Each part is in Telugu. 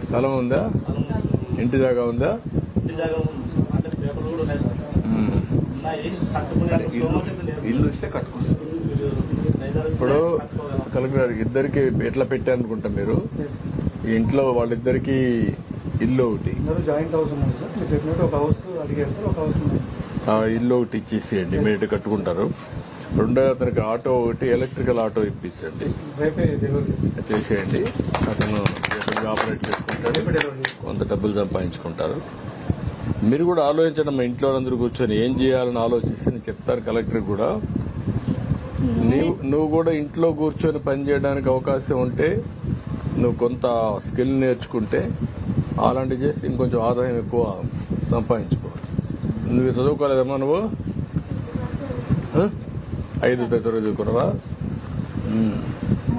స్థలం ఉందా? ఇంటి జాగా ఉందా? ఇల్లు ఇస్తే కట్టుకుంటారు. ఇప్పుడు కలెక్టర్ ఇద్దరికి ఎట్లా పెట్టారనుకుంటా మీరు? ఈ ఇంట్లో వాళ్ళిద్దరికి ఇల్లు ఒకటి, జాయింట్ హౌస్ ఉంది సార్. మీరు చెప్పినట్టు ఒక హౌస్ అడిగారు సార్, ఒక హౌస్ ఉంది. ఆ ఇల్లు ఒకటి ఇచ్చేసేయండి, మీరు కట్టుకుంటారు. రెండో అతనికి ఆటో ఒకటి, ఎలక్ట్రికల్ ఆటో ఇప్పించండి, రేపే డెలివరీ చేసేయండి. అతను ఆపరేట్ చేసుకుంటాడు, కొంత డబ్బులు సంపాదించుకుంటారు. మీరు కూడా ఆలోచించండి, మా ఇంట్లో అందరూ కూర్చొని ఏం చేయాలని ఆలోచిస్తే నేను చెప్తారు కలెక్టర్ కూడా. నువ్వు కూడా ఇంట్లో కూర్చొని పనిచేయడానికి అవకాశం ఉంటే, నువ్వు కొంత స్కిల్ నేర్చుకుంటే అలాంటివి చేస్తే ఇంకొంచెం ఆదాయం ఎక్కువ సంపాదించుకో. నువ్వు చదువుకోలేదమ్మా? నువ్వు 5వ తరగతి చదువుకున్నావా?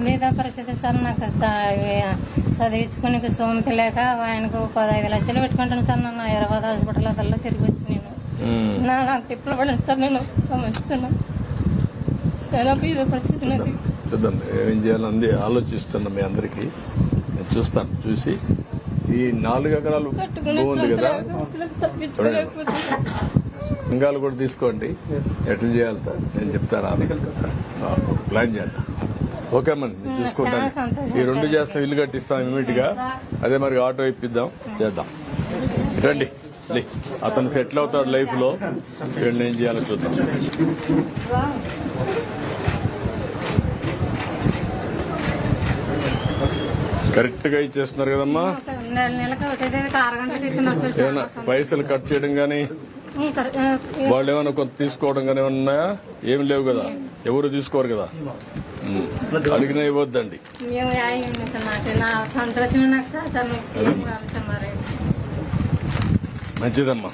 మీద పరిస్థితి సార్, నాకు చదివించుకునే స్తోమత లేక ఆయనకు 15 లక్షలు పెట్టుకుంటాను సార్. నన్ను 20 హాస్పిటల్ తిరిగి వచ్చి నేను నాకు తిప్పలు పడలేదు సార్. నేను వస్తున్నాను చాలా మీద పరిస్థితి నాకు. చూద్దాం ఏం చేయాలని ఆలోచిస్తున్నా. మీ అందరికి నేను చూస్తాను. చూసి ఈ 4 ఎకరాలు బాగుంది కదా, లింగాలు కూడా తీసుకోండి. ఎట్లా చేయాలి నేను చెప్తాను, ప్లాన్ చేద్దాం. ఓకే అమ్మా, నేను చూసుకుంటాను. ఈ 2 చేస్తాం, ఇల్లు కట్టిస్తాం ఇమీడియట్ గా. అదే మరి ఆటో ఇప్పిద్దాం, చేద్దాం. రండి, అతను సెటిల్ అవుతాడు లైఫ్ లో. వీళ్ళని ఏం చేయాలో చూద్దాం. కరెక్ట్ గా ఇచ్చేస్తున్నారు కదమ్మా. ఏమన్నా పైసలు కట్ చేయడం గానీ, వాళ్ళు ఏమైనా కొంత తీసుకోవడం కానీ ఏమైనా ఉన్నాయా? ఏమి లేవు కదా, ఎవరు తీసుకోరు కదా. అడిగినా ఇవ్వద్దండి. మంచిదమ్మా.